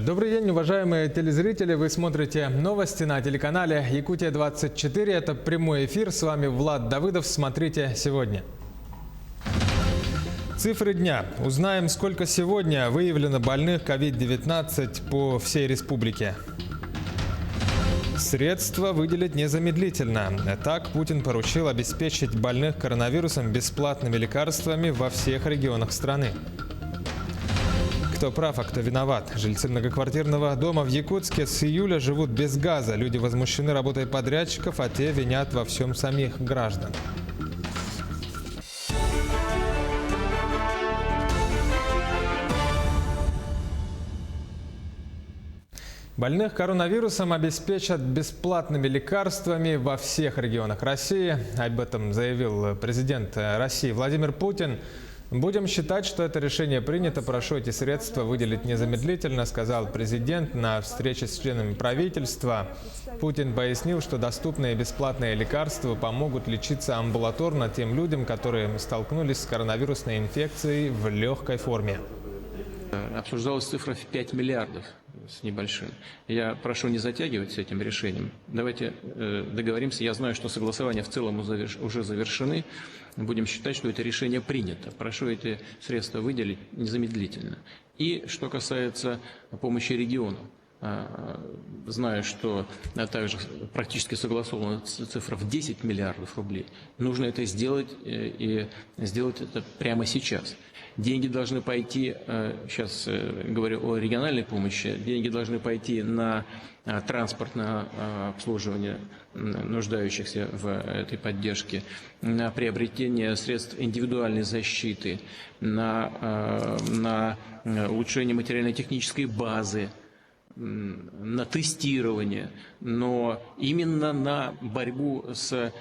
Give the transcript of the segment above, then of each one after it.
Добрый день, уважаемые телезрители. Вы смотрите новости на телеканале Якутия-24. Это прямой эфир. С вами Влад Давыдов. Смотрите сегодня. Цифры дня. Узнаем, сколько сегодня выявлено больных COVID-19 по всей республике. Средства выделить незамедлительно. Так Путин поручил обеспечить больных коронавирусом бесплатными лекарствами во всех регионах страны. Кто прав, а кто виноват? Жильцы многоквартирного дома в Якутске с июля живут без газа. Люди возмущены работой подрядчиков, а те винят во всем самих граждан. Больных коронавирусом обеспечат бесплатными лекарствами во всех регионах России. Об этом заявил президент России Владимир Путин. «Будем считать, что это решение принято. Прошу эти средства выделить незамедлительно», сказал президент на встрече с членами правительства. Путин пояснил, что доступные бесплатные лекарства помогут лечиться амбулаторно тем людям, которые столкнулись с коронавирусной инфекцией в легкой форме. Обсуждалась цифра в 5 миллиардов с небольшим. Я прошу не затягивать с этим решением. Давайте договоримся. Я знаю, что согласования в целом уже завершены. Будем считать, что это решение принято. Прошу эти средства выделить незамедлительно. И что касается помощи региону. Знаю, что также практически согласована цифра в 10 миллиардов рублей. Нужно это сделать и сделать это прямо сейчас. Деньги должны пойти, сейчас говорю о региональной помощи, деньги должны пойти на транспортное обслуживание нуждающихся в этой поддержке, на приобретение средств индивидуальной защиты, на улучшение материально-технической базы, на тестирование, но именно на борьбу с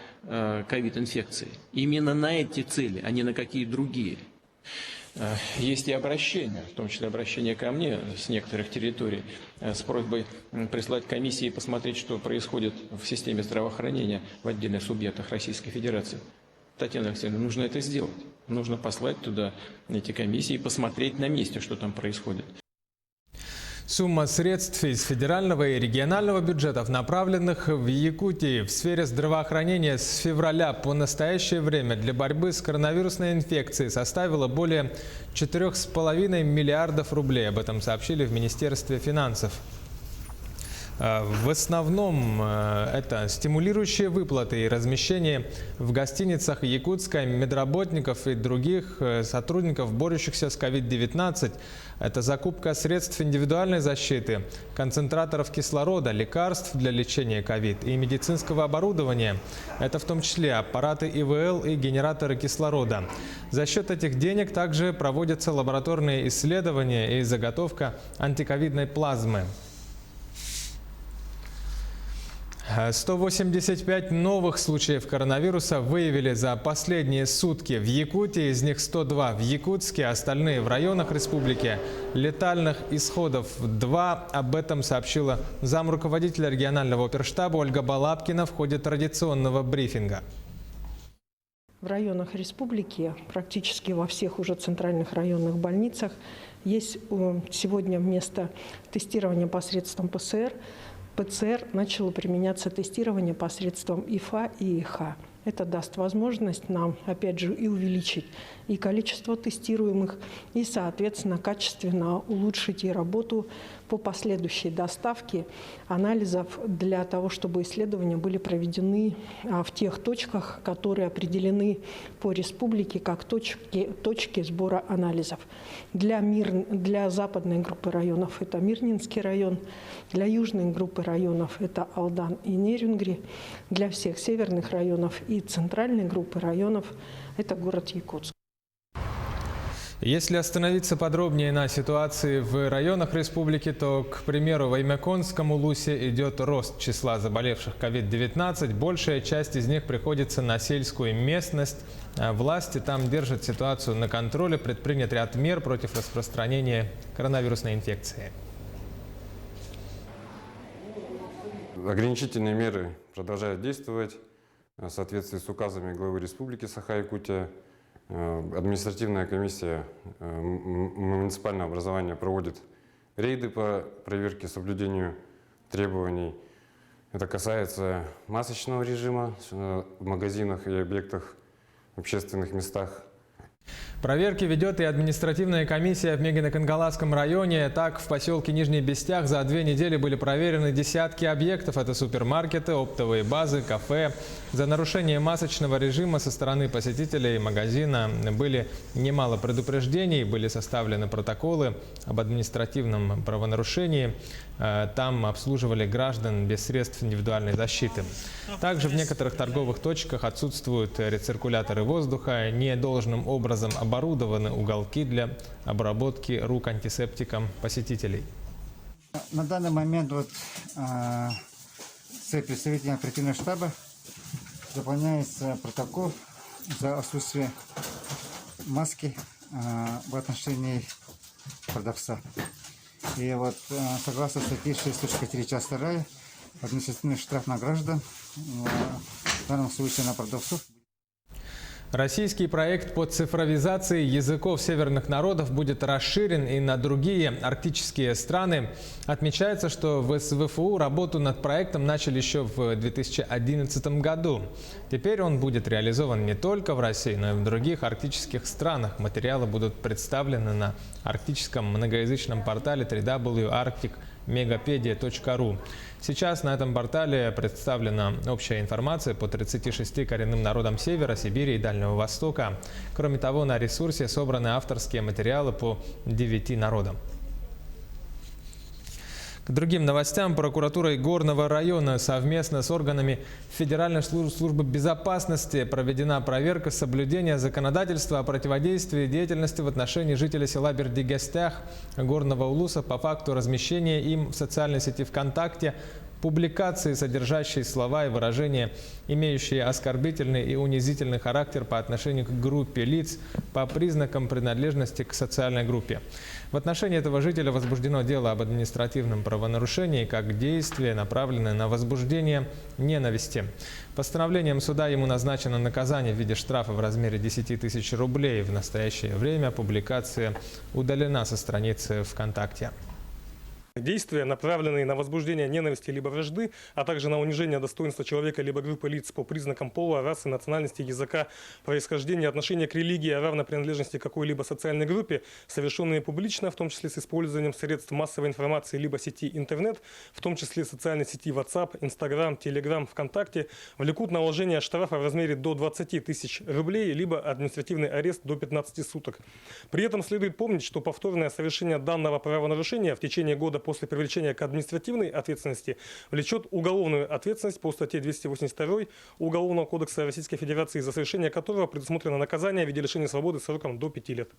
ковид-инфекцией. Именно на эти цели, а не на какие другие. Есть и обращения, в том числе обращения ко мне с некоторых территорий, с просьбой прислать комиссии и посмотреть, что происходит в системе здравоохранения в отдельных субъектах Российской Федерации. Татьяна Алексеевна, нужно это сделать. Нужно послать туда эти комиссии и посмотреть на месте, что там происходит. Сумма средств из федерального и регионального бюджетов, направленных в Якутии в сфере здравоохранения с февраля по настоящее время для борьбы с коронавирусной инфекцией, составила более 4,5 миллиардов рублей. Об этом сообщили в Министерстве финансов. В основном это стимулирующие выплаты и размещение в гостиницах Якутска медработников и других сотрудников, борющихся с COVID-19. Это закупка средств индивидуальной защиты, концентраторов кислорода, лекарств для лечения COVID и медицинского оборудования. Это в том числе аппараты ИВЛ и генераторы кислорода. За счет этих денег также проводятся лабораторные исследования и заготовка антиковидной плазмы. 185 новых случаев коронавируса выявили за последние сутки в Якутии, из них 102 в Якутске, остальные в районах республики. Летальных исходов 2. Об этом сообщила замруководителя регионального оперштаба Ольга Балабкина в ходе традиционного брифинга. В районах республики, практически во всех уже центральных районных больницах, есть сегодня вместо тестирования посредством ПЦР начало применяться тестирование посредством ИФА и ИХА. Это даст возможность нам, опять же, и увеличить и количество тестируемых, и, соответственно, качественно улучшить и работу по последующей доставке анализов для того, чтобы исследования были проведены в тех точках, которые определены по республике как точки сбора анализов. Для западной группы районов это Мирнинский район, для южной группы районов это Алдан и Нерюнгри, для всех северных районов и центральной группы районов это город Якутск. Если остановиться подробнее на ситуации в районах республики, то, к примеру, в Аймяконском Улусе идет рост числа заболевших COVID-19. Большая часть из них приходится на сельскую местность. Власти там держат ситуацию на контроле, предпринят ряд мер против распространения коронавирусной инфекции. Ограничительные меры продолжают действовать в соответствии с указами главы Республики Саха-Якутия. Административная комиссия муниципального образования проводит рейды по проверке соблюдению требований. Это касается масочного режима в магазинах и объектах, в общественных местах. Проверки ведет и административная комиссия в Мегино-Кангаласском районе. Так, в поселке Нижний Бестях за 2 недели были проверены десятки объектов. Это супермаркеты, оптовые базы, кафе. За нарушение масочного режима со стороны посетителей магазина были немало предупреждений, были составлены протоколы об административном правонарушении. Там обслуживали граждан без средств индивидуальной защиты. Также в некоторых торговых точках отсутствуют рециркуляторы воздуха, недолжным образом оборудованы уголки для обработки рук антисептиком посетителей. На данный момент с представителями оперативного штаба заполняется протокол за отсутствие маски в отношении продавца. И согласно статье 6.3 часть 2 административный штраф на граждан, в данном случае на продавцов. Российский проект по цифровизации языков северных народов будет расширен и на другие арктические страны. Отмечается, что в СВФУ работу над проектом начали еще в 2011 году. Теперь он будет реализован не только в России, но и в других арктических странах. Материалы будут представлены на арктическом многоязычном портале www.arcticmegapedia.ru. Сейчас на этом портале представлена общая информация по 36 коренным народам Севера, Сибири и Дальнего Востока. Кроме того, на ресурсе собраны авторские материалы по 9 народам. К другим новостям. Прокуратурой Горного района совместно с органами Федеральной службы безопасности проведена проверка соблюдения законодательства о противодействии деятельности в отношении жителей села Бердигестях Горного Улуса по факту размещения им в социальной сети ВКонтакте публикации, содержащие слова и выражения, имеющие оскорбительный и унизительный характер по отношению к группе лиц по признакам принадлежности к социальной группе. В отношении этого жителя возбуждено дело об административном правонарушении как действие, направленное на возбуждение ненависти. Постановлением суда ему назначено наказание в виде штрафа в размере 10 тысяч рублей. В настоящее время публикация удалена со страницы ВКонтакте. Действия, направленные на возбуждение ненависти либо вражды, а также на унижение достоинства человека либо группы лиц по признакам пола, расы, национальности, языка, происхождения, отношения к религии, равной принадлежности к какой-либо социальной группе, совершенные публично, в том числе с использованием средств массовой информации либо сети интернет, в том числе социальной сети WhatsApp, Instagram, Telegram, ВКонтакте, влекут наложение штрафа в размере до 20 тысяч рублей, либо административный арест до 15 суток. При этом следует помнить, что повторное совершение данного правонарушения в течение года после привлечения к административной ответственности влечет уголовную ответственность по статье 282 Уголовного кодекса Российской Федерации, за совершение которого предусмотрено наказание в виде лишения свободы сроком до 5 лет.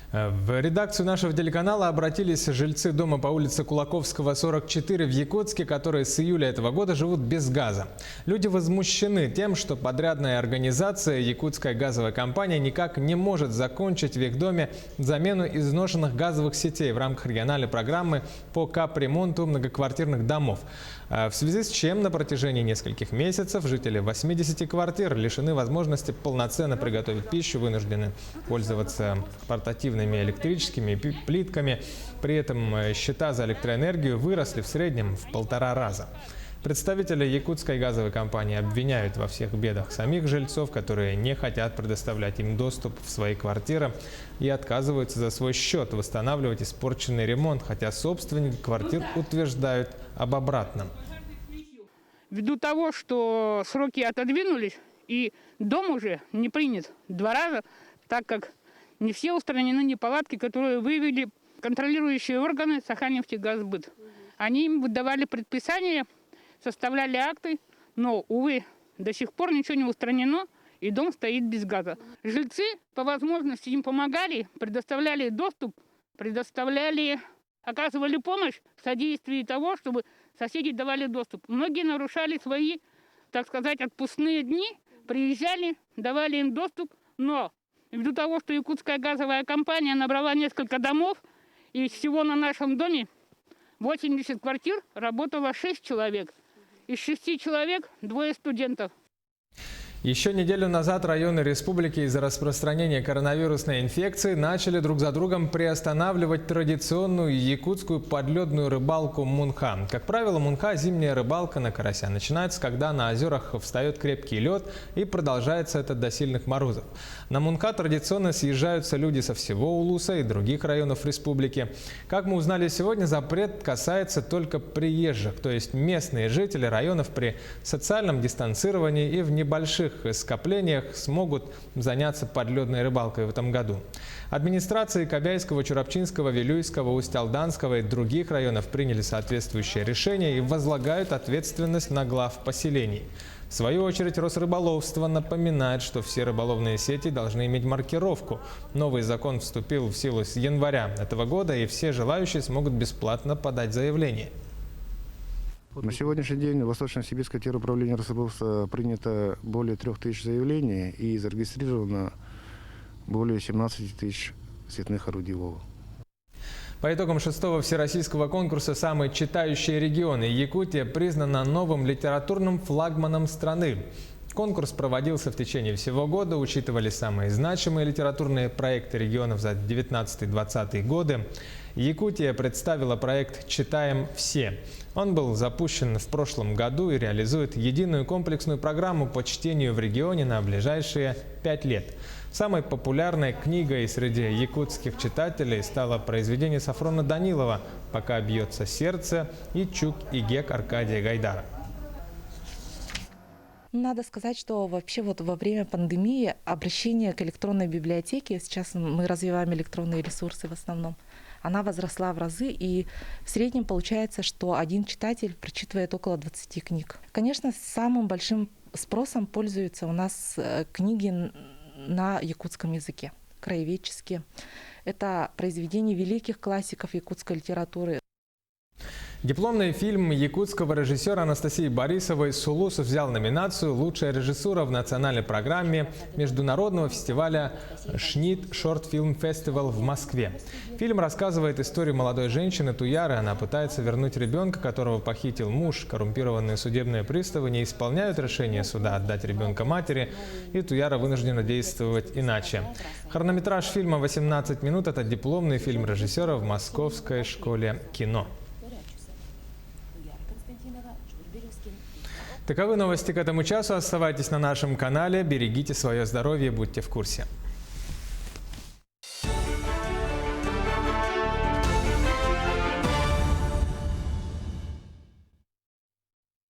В редакцию нашего телеканала обратились жильцы дома по улице Кулаковского, 44 в Якутске, которые с июля этого года живут без газа. Люди возмущены тем, что подрядная организация Якутская газовая компания никак не может закончить в их доме замену изношенных газовых сетей в рамках региональной программы по капремонту многоквартирных домов. В связи с чем на протяжении нескольких месяцев жители 80 квартир лишены возможности полноценно приготовить пищу, вынуждены пользоваться портативными электрическими плитками. При этом счета за электроэнергию выросли в среднем в 1,5 раза. Представители Якутской газовой компании обвиняют во всех бедах самих жильцов, которые не хотят предоставлять им доступ в свои квартиры и отказываются за свой счет восстанавливать испорченный ремонт, хотя собственники квартир утверждают об обратном. Ввиду того, что сроки отодвинулись и дом уже не принят 2 раза, так как не все устранены неполадки, которые выявили контролирующие органы Саханнефтегазбыт. Они им выдавали предписания, составляли акты, но, увы, до сих пор ничего не устранено, и дом стоит без газа. Жильцы по возможности им помогали, предоставляли доступ, оказывали помощь в содействии того, чтобы соседи давали доступ. Многие нарушали свои, так сказать, отпускные дни, приезжали, давали им доступ, но ввиду того, что Якутская газовая компания набрала несколько домов, и всего на нашем доме 80 квартир работало 6 человек. Из 6 человек 2 студентов. Еще неделю назад районы республики из-за распространения коронавирусной инфекции начали друг за другом приостанавливать традиционную якутскую подледную рыбалку мунха. Как правило, мунха – зимняя рыбалка на карася. Начинается, когда на озерах встает крепкий лед, и продолжается это до сильных морозов. На мунха традиционно съезжаются люди со всего Улуса и других районов республики. Как мы узнали сегодня, запрет касается только приезжих, то есть местные жители районов при социальном дистанцировании и в небольших скоплениях смогут заняться подледной рыбалкой в этом году. Администрации Кобяйского, Чурапчинского, Вилюйского, Усть-Алданского и других районов приняли соответствующее решение и возлагают ответственность на глав поселений. В свою очередь, Росрыболовство напоминает, что все рыболовные сети должны иметь маркировку. Новый закон вступил в силу с января этого года, и все желающие смогут бесплатно подать заявление. На сегодняшний день в Восточно-Сибирское теруправление Росрыболовства принято более 3000 заявлений и зарегистрировано более 17 тысяч сетных орудий лова. По итогам 6-го всероссийского конкурса «Самые читающие регионы» Якутия признана новым литературным флагманом страны. Конкурс проводился в течение всего года, учитывались самые значимые литературные проекты регионов за 19-20 годы. Якутия представила проект «Читаем все». Он был запущен в прошлом году и реализует единую комплексную программу по чтению в регионе на ближайшие 5 лет. Самой популярной книгой среди якутских читателей стало произведение Сафрона Данилова «Пока бьется сердце» и «Чук и Гек» Аркадия Гайдара. Надо сказать, что вообще вот во время пандемии обращение к электронной библиотеке, сейчас мы развиваем электронные ресурсы в основном, она возросла в разы, и в среднем получается, что один читатель прочитывает около 20 книг. Конечно, самым большим спросом пользуются у нас книги на якутском языке, краеведческие. Это произведения великих классиков якутской литературы. Дипломный фильм якутского режиссера Анастасии Борисовой «Сулус» взял номинацию «Лучшая режиссура» в национальной программе международного фестиваля «Шнит Шорт Фильм Фестивал» в Москве. Фильм рассказывает историю молодой женщины Туяры. Она пытается вернуть ребенка, которого похитил муж. Коррумпированные судебные приставы не исполняют решение суда отдать ребенка матери, и Туяра вынуждена действовать иначе. Хронометраж фильма 18 минут. Это дипломный фильм режиссера в Московской школе кино. Таковы новости к этому часу. Оставайтесь на нашем канале, берегите свое здоровье, будьте в курсе.